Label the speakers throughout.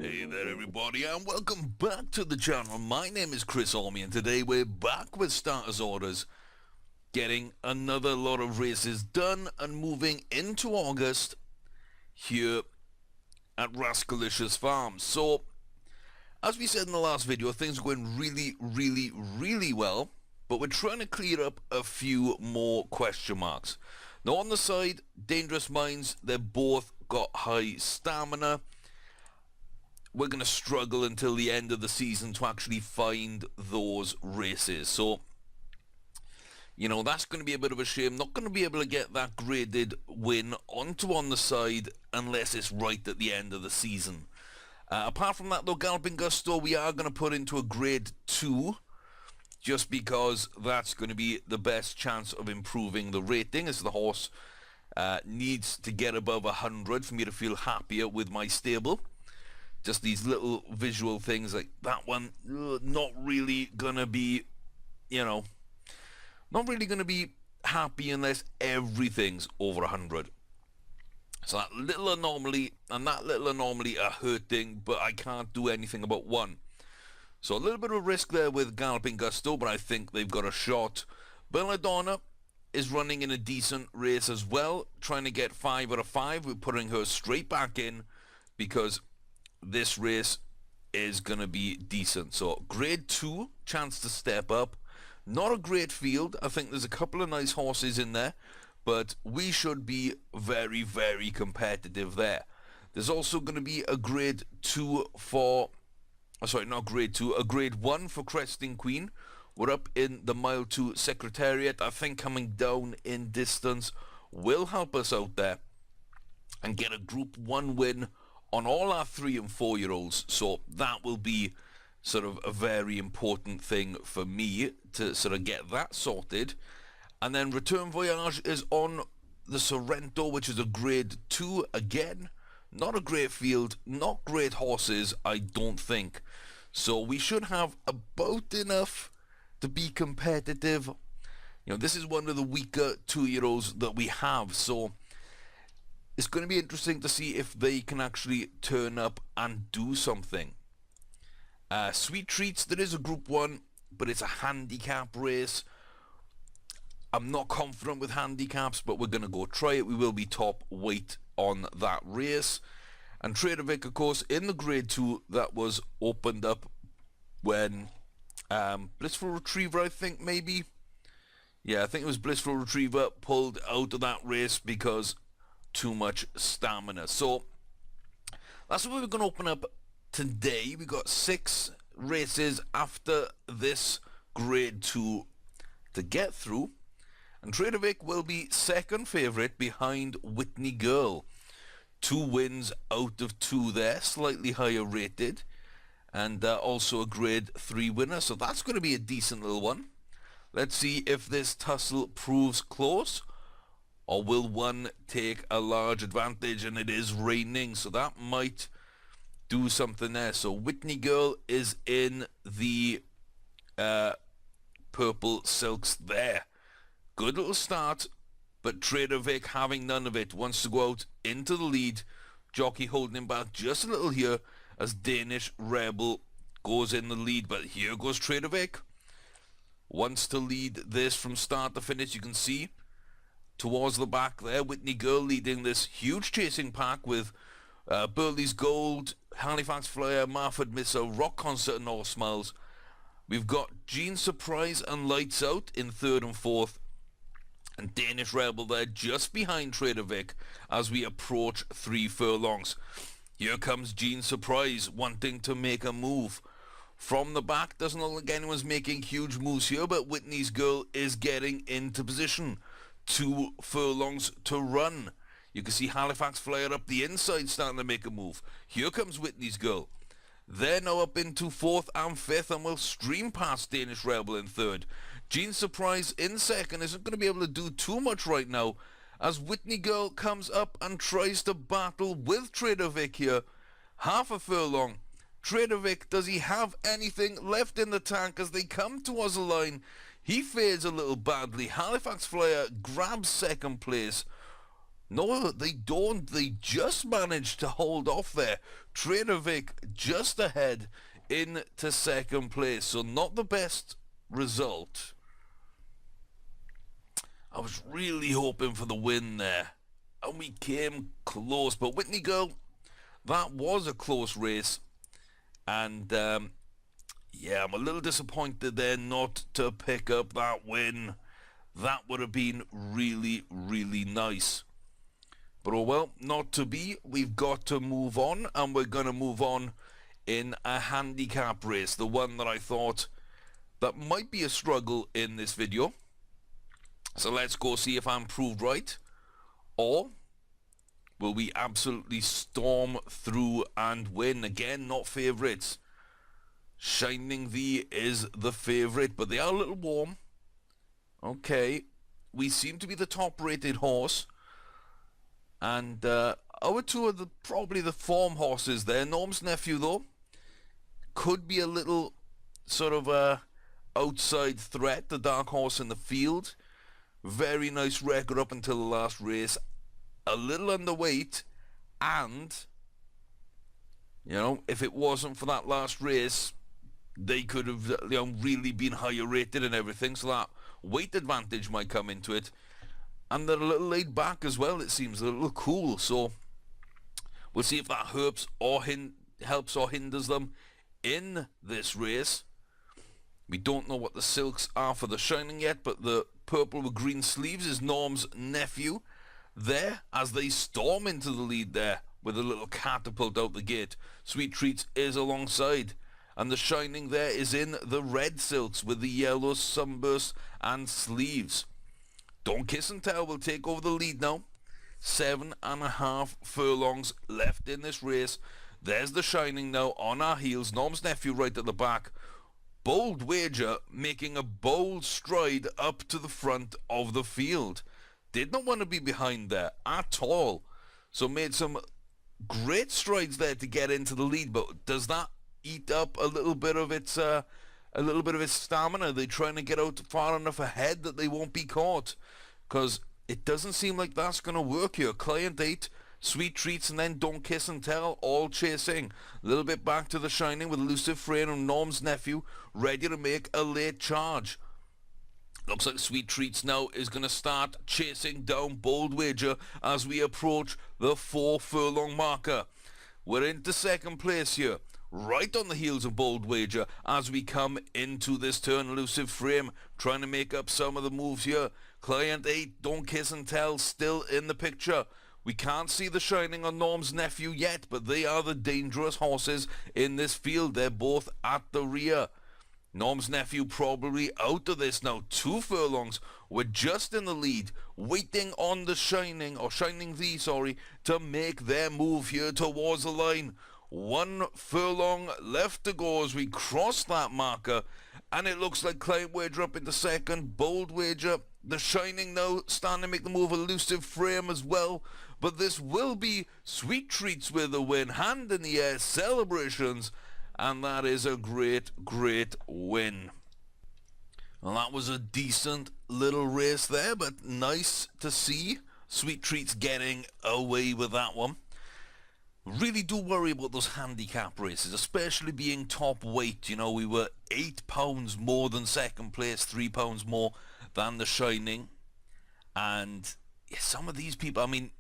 Speaker 1: Hey there everybody and welcome back to the channel. My name is Chris Ormy and today we're back with starters orders, getting another lot of races done and moving into August here at Rascalicious Farms. So, as we said in the last video, things are going really well, but we're trying to clear up a few more question marks. Now on the side, Dangerous Minds, they've both got high stamina. We're going to struggle until the end of the season to actually find those races. So, you know, that's going to be a bit of a shame. Not going to be able to get that graded win onto on the side unless it's right at the end of the season. Apart from that, though, Galloping Gusto, we are going to put into a grade 2. Just because that's going to be the best chance of improving the rating, as the horse needs to get above 100 for me to feel happier with my stable. Just these little visual things like that one, not really gonna be, you know, not really gonna be happy unless everything's over 100. So that little anomaly and that little anomaly are hurting, but I can't do anything about one. So a little bit of risk there with Galloping Gusto, but I think they've got a shot. Belladonna is running in a decent race as well, trying to get 5 out of 5. We're putting her straight back in because this race is going to be decent. So grade 2, chance to step up. Not a great field. I think there's a couple of nice horses in there, but we should be very competitive there. There's also going to be a grade 2 for, sorry, not grade 2, a grade 1 for Cresting Queen. We're up in the Mile 2 Secretariat. I think coming down in distance will help us out there and get a Group 1 win on all our 3 and 4 year olds. So that will be sort of a very important thing for me to sort of get that sorted. And then Return Voyage is on the Sorrento, which is a grade 2 again. Not a great field, not great horses, I don't think. So we should have about enough to be competitive. You know, this is one of the weaker 2-year-olds that we have, so it's going to be interesting to see if they can actually turn up and do something. Sweet Treats, there is a Group 1, but it's a handicap race. I'm not confident with handicaps, but we're going to go try it. We will be top weight on that race. And Trader Vic, of course, in the grade 2 that was opened up when Blissful Retriever, I think, maybe. Yeah, I think it was Blissful Retriever pulled out of that race because too much stamina. So that's what we're going to open up today. We got 6 races after this grade 2 to get through, and Trader Vic will be second favourite behind Whitney Girl. 2 wins out of 2 there, slightly higher rated, and also a grade 3 winner, so that's going to be a decent little one. Let's see if this tussle proves close, or will one take a large advantage. And it is raining, so that might do something there. So Whitney Girl is in the purple silks there. Good little start, but Trader Vic, having none of it, wants to go out into the lead. Jockey holding him back just a little here as Danish Rebel goes in the lead. But here goes Trader Vic. Wants to lead this from start to finish. You can see towards the back there, Whitney Girl leading this huge chasing pack with Burley's Gold, Halifax Flyer, Marford Missile, Rock Concert and All Smiles. We've got Gene Surprise and Lights Out in 3rd and 4th. And Danish Rebel there just behind Trader Vic as we approach 3 furlongs. Here comes Gene Surprise wanting to make a move. From the back, doesn't look like anyone's making huge moves here, but Whitney's Girl is getting into position. 2 furlongs to run. You can see Halifax Flyer up the inside starting to make a move. Here comes Whitney's Girl. They're now up into 4th and 5th and will stream past Danish Rebel in 3rd. Gene Surprise in 2nd isn't going to be able to do too much right now as Whitney Girl comes up and tries to battle with Trader Vic here. Half a furlong. Trader Vic, does he have anything left in the tank as they come towards the line? He fares a little badly. Halifax Flyer grabs 2nd place. No, they don't. They just managed to hold off there. Trader Vic just ahead into second place. So not the best result. I was really hoping for the win there. And we came close. But Whitney Girl, that was a close race. And, yeah, I'm a little disappointed there not to pick up that win. That would have been really, really nice. But oh well, not to be. We've got to move on, and we're going to move on in a handicap race. The one that I thought that might be a struggle in this video. So let's go see if I'm proved right. Or will we absolutely storm through and win? Again, not favourites. Shining V is the favourite, but they are a little warm. Okay, we seem to be the top-rated horse. And our two are probably the form horses there. Norm's Nephew, though, could be a little sort of outside threat, the dark horse in the field. Very nice record up until the last race. A little underweight, and, you know, if it wasn't for that last race, they could have, you know, really been higher rated and everything, so that weight advantage might come into it. And they're a little laid back as well, it seems, a little cool. So we'll see if that helps or hinders them in this race. We don't know what the silks are for the Shining yet, but the purple with green sleeves is Norm's Nephew there as they storm into the lead there with a little catapult out the gate. Sweet Treats is alongside. And the Shining there is in the red silks with the yellow sunburst and sleeves. Don't Kiss and Tell will take over the lead now. 7.5 furlongs left in this race. There's the Shining now on our heels. Norm's Nephew right at the back. Bold Wager making a bold stride up to the front of the field. Did not want to be behind there at all. So made some great strides there to get into the lead. But does that eat up a little bit of its stamina? Are they trying to get out far enough ahead that they won't be caught? Because it doesn't seem like that's going to work here. Client 8, Sweet Treats, and then Don't Kiss and Tell, all chasing. A little bit back to the Shining with Elusive Frame and Norm's Nephew, ready to make a late charge. Looks like Sweet Treats now is going to start chasing down Bold Wager as we approach the 4 furlong marker. We're into second place here, right on the heels of Bold Wager as we come into this turn. Elusive Frame trying to make up some of the moves here. Client 8, Don't Kiss and Tell, still in the picture. We can't see the Shining on Norm's Nephew yet, but they are the dangerous horses in this field. They're both at the rear. Norm's Nephew probably out of this now. 2 furlongs. We're just in the lead, waiting on the Shining, or Shining V, sorry, to make their move here towards the line. 1 furlong left to go as we cross that marker, and it looks like Client Wager up into second. Bold Wager, the Shining now starting to make the move. Elusive Frame as well, but this will be Sweet Treats with a win. Hand in the air celebrations, and that is a great, great win. Well, that was a decent little race there, but nice to see Sweet Treats getting away with that one. Really do worry about those handicap races, especially being top weight. You know, we were £8 more than second place, £3 more than the Shining. And yeah, some of these people, I mean,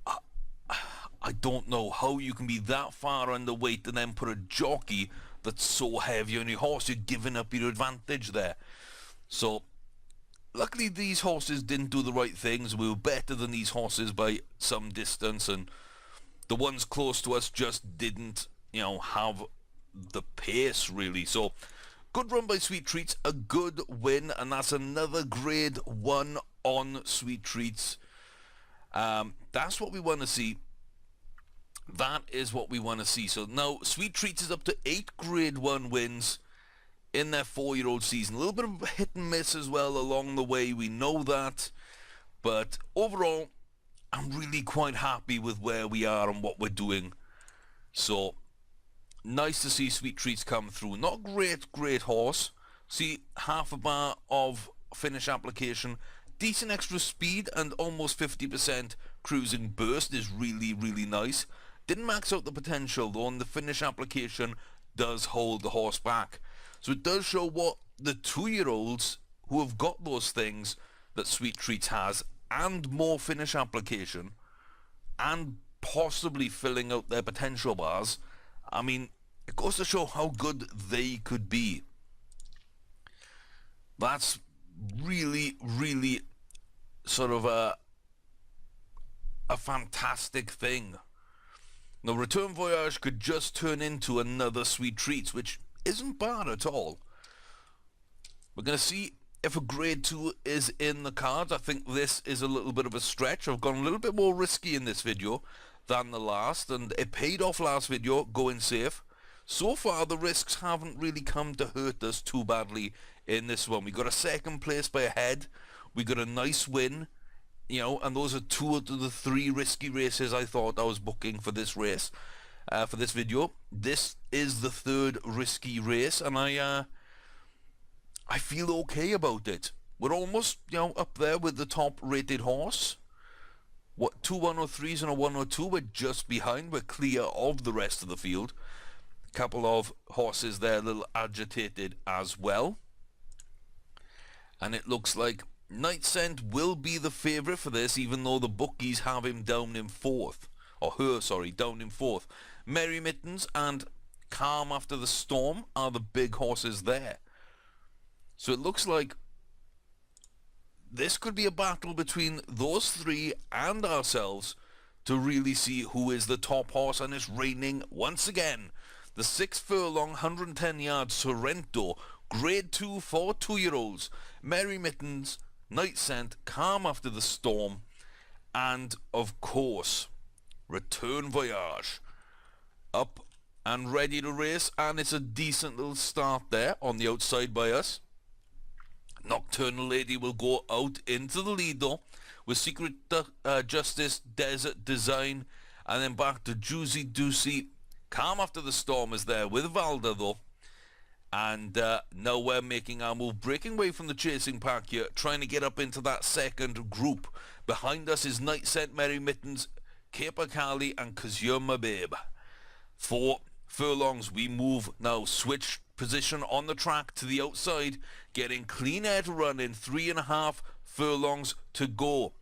Speaker 1: I don't know how you can be that far underweight and then put a jockey that's so heavy on your horse. You're giving up your advantage there. So luckily these horses didn't do the right things. We were better than these horses by some distance, and the ones close to us just didn't, you know, have the pace really. So good run by Sweet Treats, a good win, and that's another grade 1 on Sweet Treats. That's what we want to see. That is what we want to see. So now Sweet Treats is up to 8 grade 1 wins in their 4-year-old season. A little bit of hit and miss as well along the way, we know that. But overall, I'm really quite happy with where we are and what we're doing. So nice to see Sweet Treats come through. Not great horse. See, half a bar of finish application decent extra speed and almost 50% cruising burst is really, really nice. Didn't max out the potential though, and the finish application does hold the horse back. So it does show what the 2-year-olds who have got those things that Sweet Treats has, and more finish application, and possibly filling out their potential bars. I mean, it goes to show how good they could be. That's really, really sort of a fantastic thing. Now, Return Voyage could just turn into another Sweet Treats, which isn't bad at all. We're going to see if a grade 2 is in the cards. I think this is a little bit of a stretch. I've gone a little bit more risky in this video than the last, and it paid off last video going safe. So far, the risks haven't really come to hurt us too badly in this one. We got a second place by a head. We got a nice win, you know, and those are 2 out of the 3 risky races I thought I was booking for this race, for this video. This is the 3rd risky race, and I feel okay about it. We're almost, you know, up there with the top rated horse. What, 2 103s and a 102? We're just behind. We're clear of the rest of the field. A couple of horses there a little agitated as well. And it looks like Night Scent will be the favourite for this, even though the bookies have him down in 4th. Or her, sorry, down in 4th. Merry Mittens and Calm After the Storm are the big horses there. So it looks like this could be a battle between those 3 and ourselves to really see who is the top horse, and it's raining once again. The 6 furlong, 110 yards Sorrento, grade 2 for 2-year-olds. Merry Mittens, Night Scent, Calm After the Storm, and of course, Return Voyage. Up and ready to race, and it's a decent little start there on the outside by us. Nocturnal Lady will go out into the lead though, with Secret Justice, Desert Design, and then back to Juicy Doocy. Calm After the Storm is there with Valda though. And now we're making our move, breaking away from the chasing pack here, trying to get up into that second group. Behind us is Night Scent, Merry Mittens, Cape Cali, and 'Cause You're My Babe. 4 furlongs, we move now, switch position on the track to the outside, getting clean air to run in. 3.5 furlongs to go,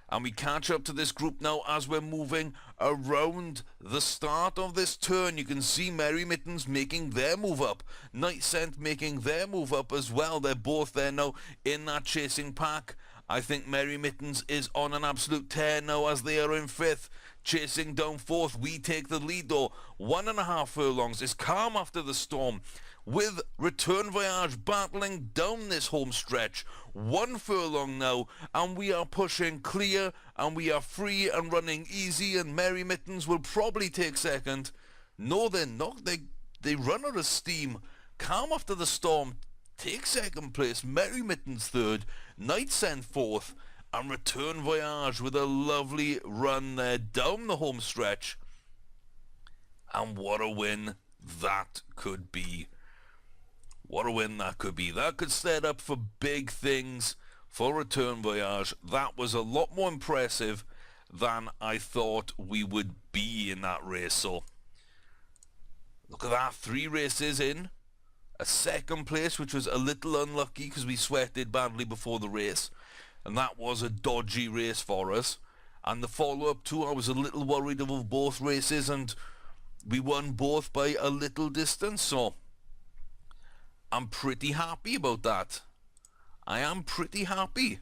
Speaker 1: and we catch up to this group now as we're moving around the start of this turn. You can see Merry Mittens making their move up, Night Scent making their move up as well. They're both there now in that chasing pack. I think Merry Mittens is on an absolute tear now as they are in 5th. Chasing down 4th, we take the lead though. 1.5 furlongs is Calm After the Storm, with Return Voyage battling down this home stretch. 1 furlong now, and we are pushing clear, and we are free and running easy, and Merry Mittens will probably take second. No, they're not. They run out of steam. Calm After the Storm takes second place, Merry Mittens 3rd, Night Scent 4th, and Return Voyage with a lovely run there down the home stretch. And what a win that could be. What a win that could be. That could set up for big things for Return Voyage. That was a lot more impressive than I thought we would be in that race. So, look at that. 3 races in. A second place, which was a little unlucky because we sweated badly before the race. And that was a dodgy race for us. And the follow-up too, I was a little worried of both races, and we won both by a little distance. So, I'm pretty happy about that. I am pretty happy.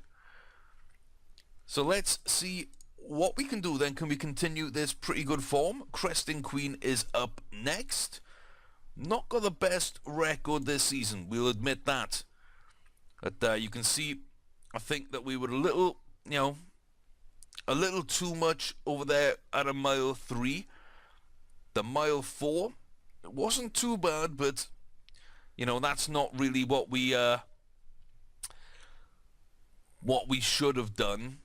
Speaker 1: So let's see what we can do then. Can we continue this pretty good form? Cresting Queen is up next. Not got the best record this season, we'll admit that. But you can see, I think that we were a little, you know, a little too much over there at a mile 3. The mile 4, it wasn't too bad, but you know, that's not really what we should have done.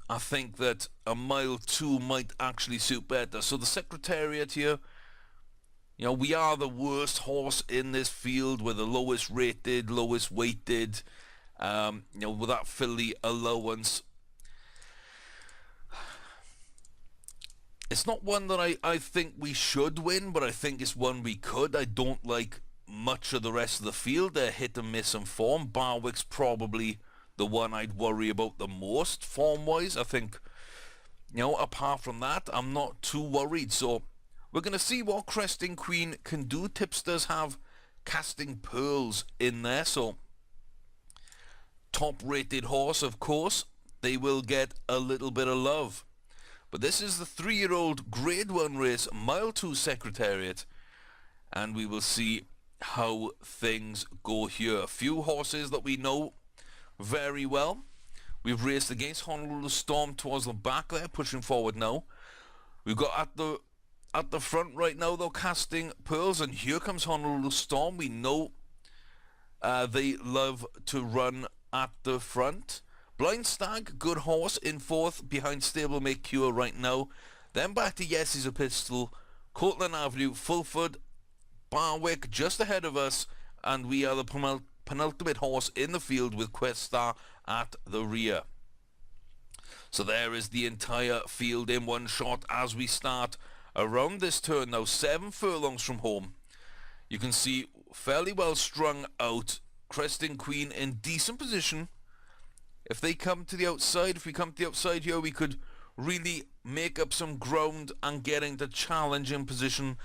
Speaker 1: I think that a mile 2 might actually suit better. So the Secretariat here, you know, we are the worst horse in this field. We're the lowest rated, lowest weighted. With that filly allowance. It's not one that I think we should win, but I think it's one we could. I don't like much of the rest of the field. They're hit and miss in form. Barwick's probably the one I'd worry about the most form-wise. I think, apart from that, I'm not too worried. So we're going to see what Cresting Queen can do. Tipsters have Casting Pearls in there, so top-rated horse, of course. They will get a little bit of love. But this is the 3-year-old Grade 1 race, Mile 2 Secretariat, and we will see how things go here. A few horses that we know very well. We've raced against Honolulu Storm towards the back there, pushing forward now. We've got at the front right now, though, Casting Pearls, and here comes Honolulu Storm. We know they love to run at the front. Blind Stag, good horse, in fourth behind Stablemate Cure right now. Then back to Yes He's a Pistol, Cortland Avenue, Fulford, Barwick just ahead of us, and we are the penultimate horse in the field with Quest Star at the rear. So there is the entire field in one shot as we start around this turn now, 7 furlongs from home. You can see fairly well strung out, Cresting Queen in decent position. If they come to the outside, if we come to the outside here, we could really make up some ground and get into challenging position.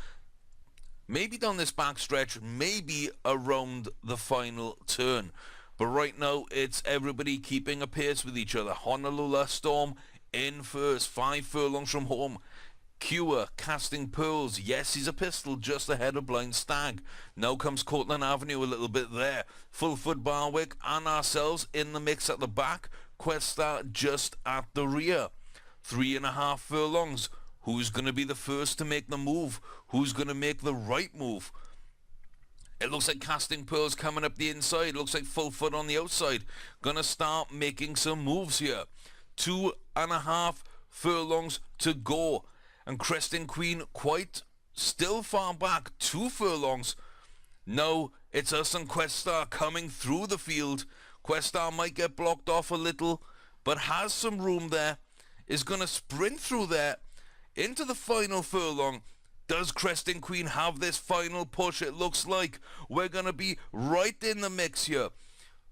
Speaker 1: Maybe down this back stretch, maybe around the final turn. But right now, it's everybody keeping a pace with each other. Honolulu Storm in first, 5 furlongs from home. Cure, Casting Pearls, Yes He's a Pistol just ahead of Blind Stag. Now comes Cortland Avenue a little bit there. Fulford, Barwick and ourselves in the mix at the back. Quest Star just at the rear. 3.5 furlongs. Who's going to be the first to make the move? Who's going to make the right move? It looks like Casting Pearls coming up the inside. It looks like Fulford on the outside. Gonna start making some moves here. 2.5 furlongs to go. And Cresting Queen quite still far back, 2 furlongs. No, it's us and Quest Star coming through the field. Quest Star might get blocked off a little, but has some room there. Is going to sprint through there into the final furlong. Does Cresting Queen have this final push? It looks like we're going to be right in the mix here.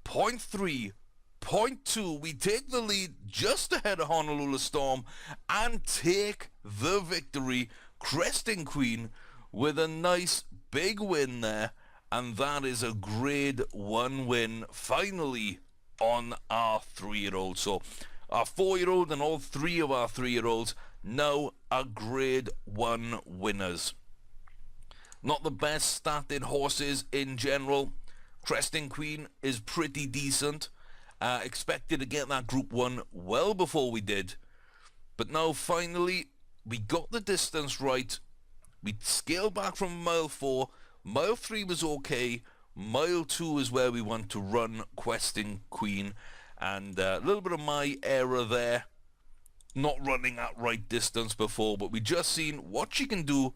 Speaker 1: 0.3. 0.2, we take the lead just ahead of Honolulu Storm and take the victory. Cresting Queen with a nice big win there, and that is a Grade 1 win finally on our 3-year-old. So our 4-year-old and all 3 of our 3-year-olds now are Grade 1 winners. Not the best started horses in general. Cresting Queen is pretty decent. Expected to get that Group 1 well before we did. But now finally we got the distance right. We scaled back from Mile 4. Mile 3 was okay. Mile 2 is where we want to run Cresting Queen. And a little bit of my error there. Not running at right distance before, but we just seen what she can do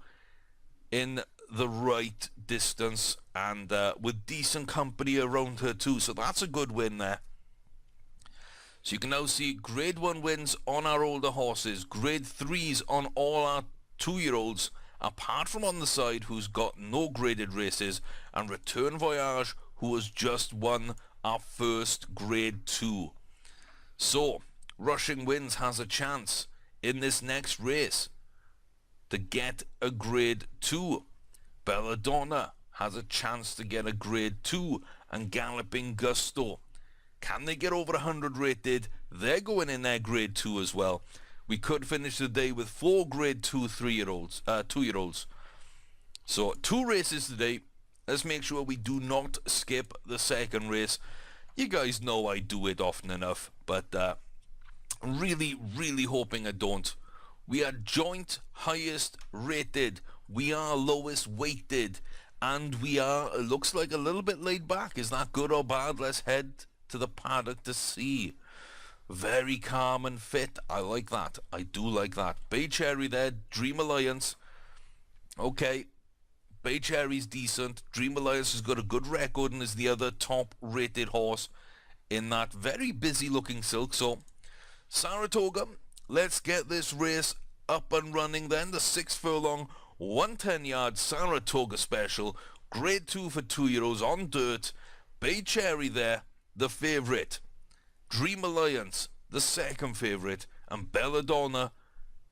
Speaker 1: in the right distance and with decent company around her too. So that's a good win there. So you can now see Grade 1 wins on our older horses, Grade 3s on all our 2-year-olds, apart from on the side who's got no graded races, and Return Voyage who has just won our first Grade 2. So, Rushing Winds has a chance in this next race to get a Grade 2. Belladonna has a chance to get a Grade 2, and Galloping Gusto. Can they get over 100 rated? They're going in their Grade 2 as well. We could finish the day with 4 Grade 2 2-year-olds. So 2 races today. Let's make sure we do not skip the second race. You guys know I do it often enough, but really hoping I don't. We are joint highest rated. We are lowest weighted. And we are, it looks like, a little bit laid back. Is that good or bad? Let's head to the paddock to see. Very calm and fit. I like that. I do like that. Bay Cherry there. Dream Alliance. Okay. Bay Cherry's decent. Dream Alliance has got a good record and is the other top rated horse in that very busy looking silk. So Saratoga, let's get this race up and running then. The 6 furlong 110 yard Saratoga special, grade 2 for 2-year-olds on dirt. Bay Cherry there, the favourite. Dream Alliance, the second favourite, and Belladonna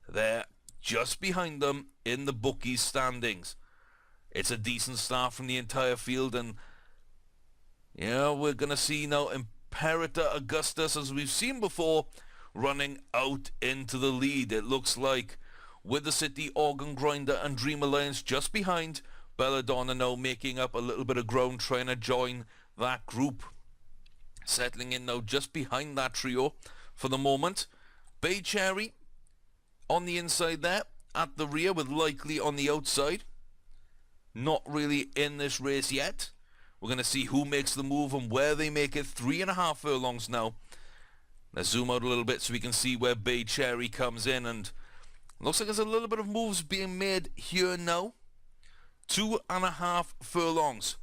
Speaker 1: there just behind them in the bookies standings. It's a decent start from the entire field, and yeah, we're going to see now Imperator Augustus, as we've seen before, running out into the lead. It looks like with the City, Organ Grinder and Dream Alliance just behind. Belladonna now making up a little bit of ground, trying to join that group. Settling in now just behind that trio for the moment. Bay Cherry on the inside there, at the rear with Likely on the outside. Not really in this race yet. We're going to see who makes the move and where they make it. 3.5 furlongs now. Let's zoom out a little bit so we can see where Bay Cherry comes in, and looks like there's a little bit of moves being made here now. 2.5 furlongs.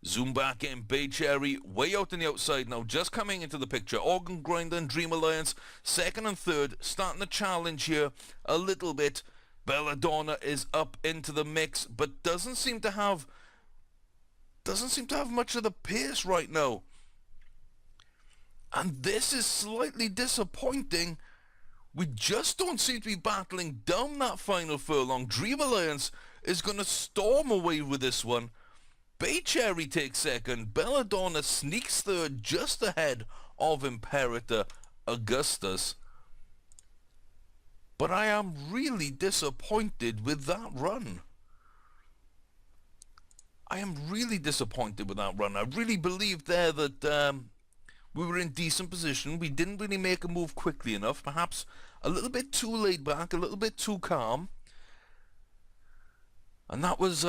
Speaker 1: Zoom back in. Bay Cherry way out on the outside now, just coming into the picture. Organ Grinder and Dream Alliance second and third, starting to challenge here a little bit. Belladonna is up into the mix, but doesn't seem to have much of the pace right now. And this is slightly disappointing. We just don't seem to be battling down that final furlong. Dream Alliance is going to storm away with this one. Bay Cherry takes second. Belladonna sneaks third, just ahead of Imperator Augustus. But I am really disappointed with that run. I am really disappointed with that run. I really believed there that we were in decent position. We didn't really make a move quickly enough. Perhaps a little bit too laid back, a little bit too calm. And that was,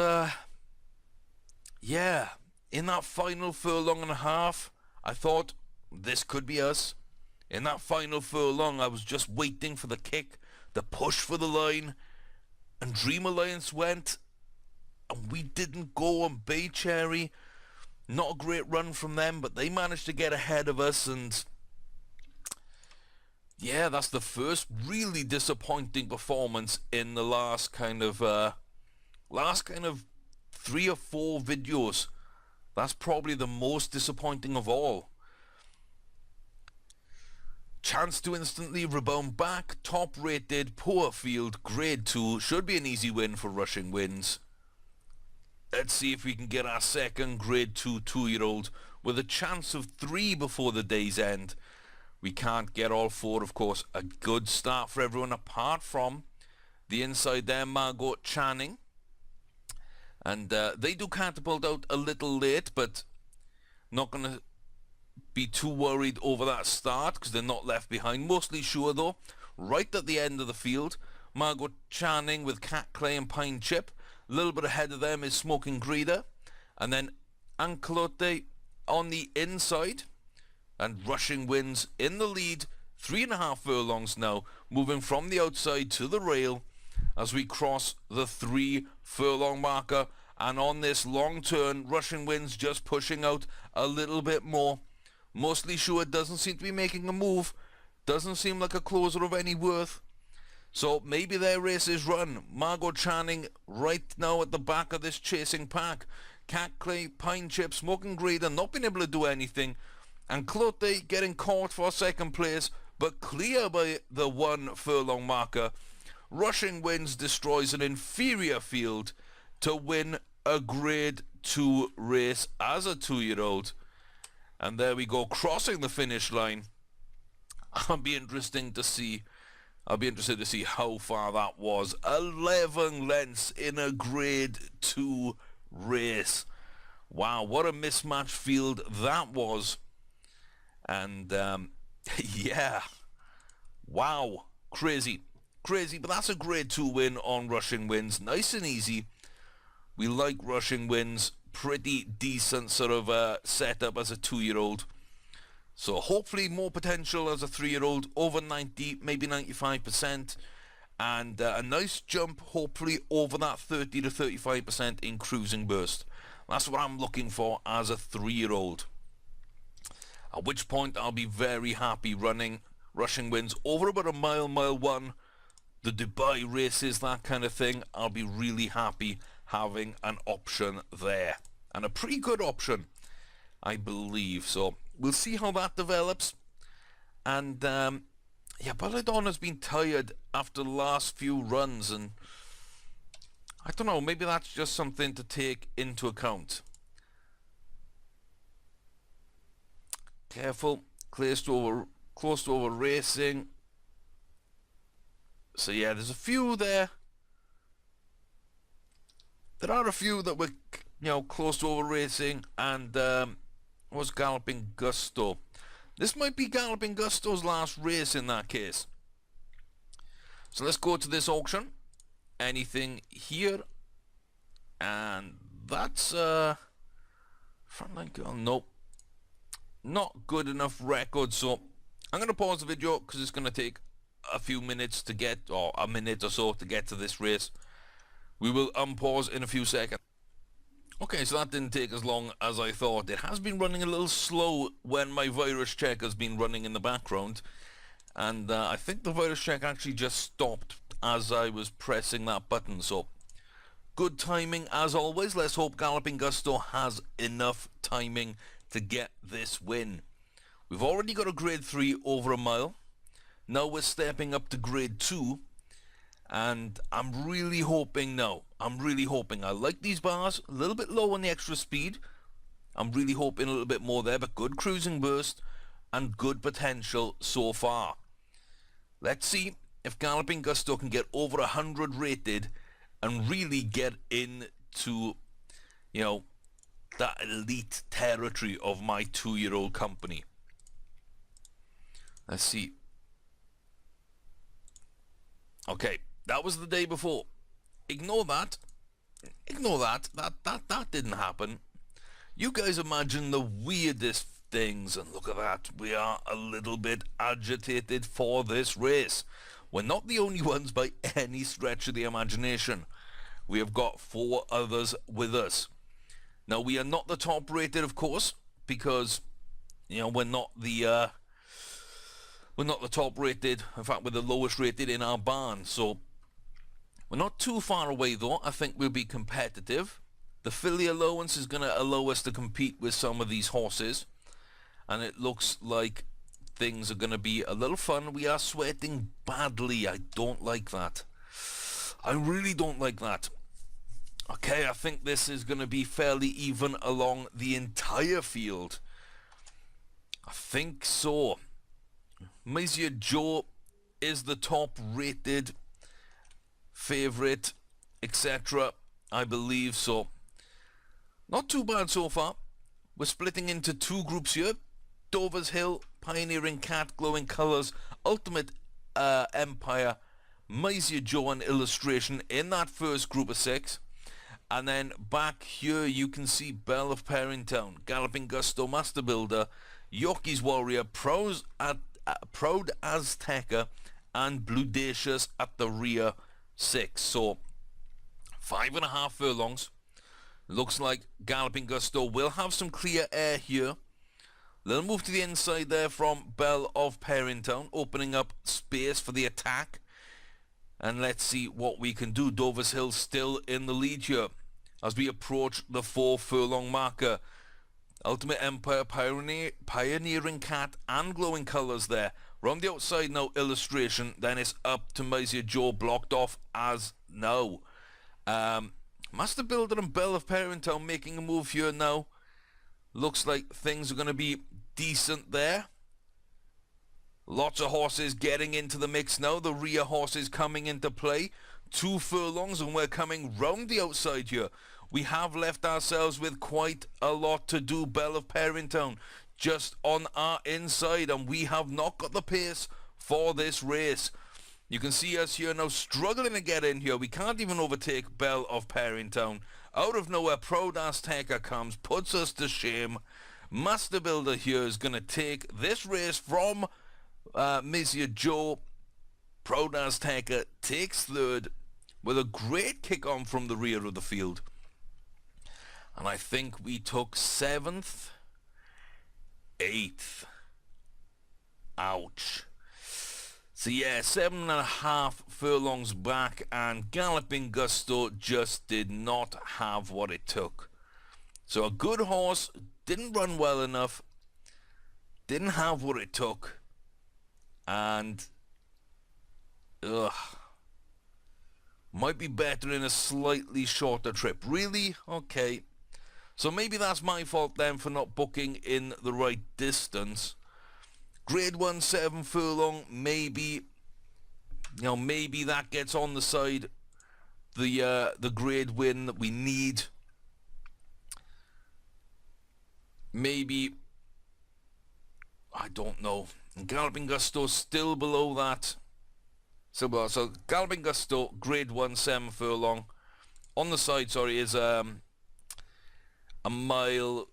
Speaker 1: yeah, in that final furlong and a half, I thought this could be us. In that final furlong, I was just waiting for the kick, the push for the line, and Dream Alliance went, and we didn't go. And Bay Cherry, not a great run from them, but they managed to get ahead of us, and yeah, that's the first really disappointing performance in the last kind of 3 or 4 videos. That's probably the most disappointing of all. Chance to instantly rebound back. Top rated, poor field, grade 2. Should be an easy win for Rushing Winds. Let's see if we can get our second grade 2 2-year-old with a chance of 3 before the day's end. We can't get all 4, of course. A good start for everyone apart from the inside there, Margot Channing. And they do catapult out a little late, but not going to be too worried over that start because they're not left behind. Mostly sure though, right at the end of the field, Margot Channing with Cat Clay and Pine Chip. A little bit ahead of them is Smoking Greeder. And then Anclote on the inside. And Rushing Winds in the lead. 3.5 furlongs now, moving from the outside to the rail as we cross the 3 furlong marker. And on this long turn, Rushing Winds just pushing out a little bit more. Mostly sure doesn't seem to be making a move. Doesn't seem like a closer of any worth. So maybe their race is run. Margot Channing right now at the back of this chasing pack. Cat Clay, Pine Chip, Smoking Greeder not being able to do anything. And Clote getting caught for second place, but clear by the 1 furlong marker. Rushing Winds destroys an inferior field to win a grade 2 race as a 2-year-old. And there we go, crossing the finish line. I'll be interested to see how far that was. 11 lengths in a grade 2 race. Wow, what a mismatched field that was. And yeah, wow, crazy, but that's a grade 2 win on Rushing Winds. Nice and easy. We like Rushing Winds. Pretty decent sort of setup as a 2-year-old. So hopefully more potential as a 3-year-old, over 90, maybe 95%. And a nice jump, hopefully over that 30 to 35% in cruising burst. That's what I'm looking for as a 3-year-old. at which point I'll be very happy running rushing wins over about a mile, mile one, the Dubai races, that kind of thing. I'll be really happy having an option there, and a pretty good option, I believe. So we'll see how that develops. And yeah, Belladon has been tired after the last few runs, and I don't know, maybe that's just something to take into account. Careful, close to over racing. So yeah, there's a few there. There are a few that were, close to over racing, and was Galloping Gusto. This might be Galloping Gusto's last race in that case. So let's go to this auction. Anything here? And that's Frontline Girl. Nope. Not good enough record. So I'm going to pause the video because it's going to take a few minutes to get, or a minute or so to get to this race. We will unpause in a few seconds. Okay, so that didn't take as long as I thought. It has been running a little slow when my virus check has been running in the background. And I think the virus check actually just stopped as I was pressing that button. So, good timing as always. Let's hope Galloping Gusto has enough timing to get this win. We've already got a grade 3 over a mile. Now we're stepping up to grade 2. And I'm really hoping now. I like these bars, a little bit low on the extra speed. I'm really hoping a little bit more there, but good cruising burst and good potential so far. Let's see if Galloping Gusto can get over 100 rated and really get into, that elite territory of my 2-year-old company. Let's see. Okay, that was the day before. Ignore that. That didn't happen. You guys imagine the weirdest things, and look at that. We are a little bit agitated for this race. We're not the only ones by any stretch of the imagination. We have got 4 others with us. Now, we are not the top rated, of course, because, we're not the top rated. In fact, we're the lowest rated in our barn. So we're not too far away, though. I think we'll be competitive. The filly allowance is going to allow us to compete with some of these horses. And it looks like things are going to be a little fun. We are sweating badly. I don't like that. I really don't like that. Okay, I think this is going to be fairly even along the entire field. I think so. Monsieur Joe is the top rated favourite, etc. I believe so. Not too bad so far. We're splitting into 2 groups here. Dover's Hill, Pioneering Cat, Glowing Colours, Ultimate Empire, Monsieur Joe and Illustration in that first group of 6. And then back here you can see Belle of Parringtown, Galloping Gusto, Master Builder, Yorkie's Warrior, Proud Azteca, and Bludacious at the rear 6. So 5.5 furlongs. Looks like Galloping Gusto will have some clear air here. Little move to the inside there from Belle of Parringtown, opening up space for the attack. And let's see what we can do. Dover's Hill still in the lead here as we approach the 4 furlong marker. Ultimate Empire, Pioneering Cat, and Glowing Colours there. Around the outside now, Illustration. Then it's up to Monsieur Joe, blocked off as now. Master Builder and Belle of Parringtown making a move here now. Looks like things are going to be decent there. Lots of horses getting into the mix now. The rear horses coming into play. 2 furlongs and we're coming round the outside here. We have left ourselves with quite a lot to do. Belle of Parringtown just on our inside, and we have not got the pace for this race. You can see us here now struggling to get in here. We can't even overtake Belle of Parringtown. Out of nowhere, Proud Azteca comes, puts us to shame. Master Builder here is going to take this race from Monsieur Joe. Proud Azteca takes 3rd with a great kick on from the rear of the field. And I think we took 7th. 8th. Ouch. So yeah, 7.5 furlongs back, and Galloping Gusto just did not have what it took. So a good horse, didn't run well enough, didn't have what it took, and might be better in a slightly shorter trip. Really? Okay. So maybe that's my fault then for not booking in the right distance. Grade 1, 7 furlong, maybe, maybe that gets on the side the grade win that we need. Maybe, I don't know. And Galloping Gusto still below that. So Galloping Gusto, grade 1, 7 furlong. On the side, sorry, is a mile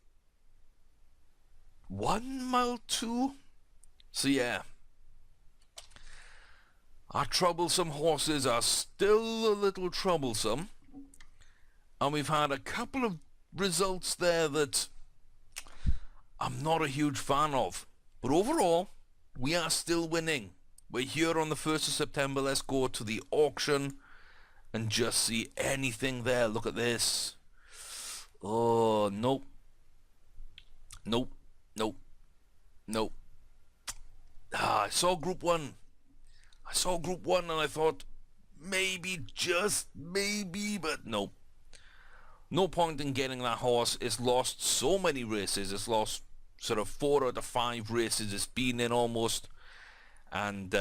Speaker 1: 1, mile 2. So yeah, our troublesome horses are still a little troublesome, and we've had a couple of results there that I'm not a huge fan of, but overall we are still winning. We're here on the 1st of September. Let's go to the auction and just see anything there. Look at this. Oh, nope. Nope. Nope. Nope. I saw Group 1. I saw Group 1 and I thought, maybe, just maybe, but no. No point in getting that horse. It's lost so many races. It's lost sort of 4 out of 5 races it's been in almost. And,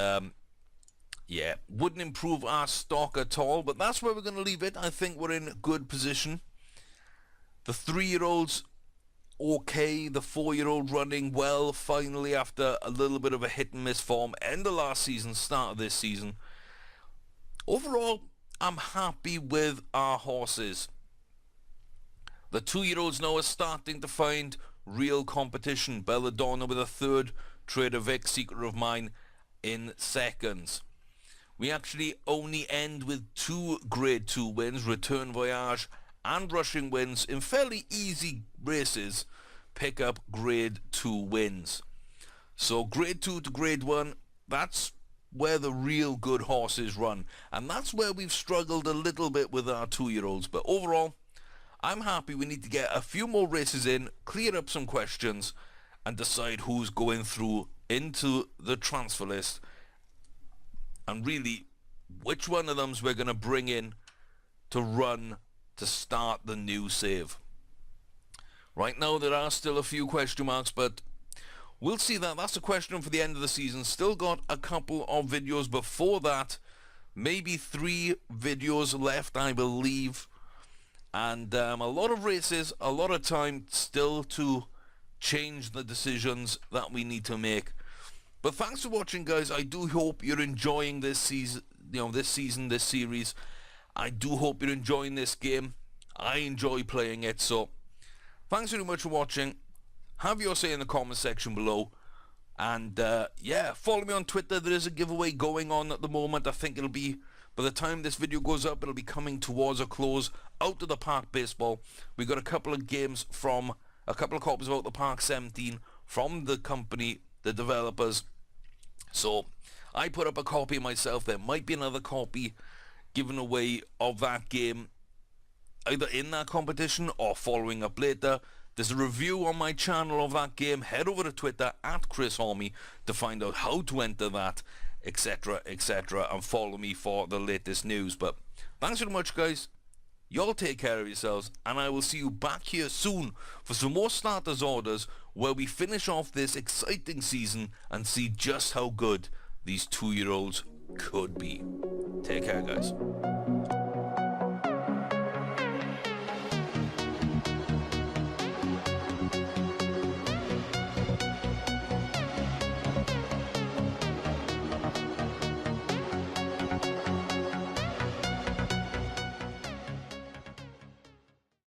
Speaker 1: yeah, wouldn't improve our stock at all. But that's where we're going to leave it. I think we're in a good position. The 3-year-olds, okay. The 4-year-old running well finally after a little bit of a hit and miss form. End of last season, start of this season. Overall, I'm happy with our horses. The 2-year-olds now are starting to find real competition. Belladonna with a 3rd, Trader Vic, Secret of Mine in 2nds. We actually only end with 2 grade 2 wins, Return Voyage and Rushing wins in fairly easy races. Pick up grade 2 wins. So grade 2 to grade 1, that's where the real good horses run, and that's where we've struggled a little bit with our 2-year-olds. But overall, I'm happy. We need to get a few more races in, clear up some questions, and decide who's going through into the transfer list, and really which one of them we're going to bring in to run to start the new save. Right now there are still a few question marks, but we'll see that. That's a question for the end of the season. Still got a couple of videos before that. Maybe 3 videos left, I believe. And a lot of races, a lot of time still to change the decisions that we need to make. But thanks for watching, guys. I do hope you're enjoying this season, this series. I do hope you're enjoying this game. I enjoy playing it, so thanks very much for watching. Have your say in the comment section below. And yeah, follow me on Twitter. There is a giveaway going on at the moment. I think it'll be, by the time this video goes up, it'll be coming towards a close. Out of the Park Baseball. We got a couple of games from, a couple of copies of Out of the Park 17 from the company, the developers. So I put up a copy myself. There might be another copy given away of that game, either in that competition or following up later. There's a review on my channel of that game. Head over to Twitter at ChrisArmy to find out how to enter that, etc, etc, and follow me for the latest news. But thanks very much, guys. Y'all take care of yourselves, and I will see you back here soon for some more starters orders where we finish off this exciting season and see just how good these 2-year-olds could be. Take care, guys.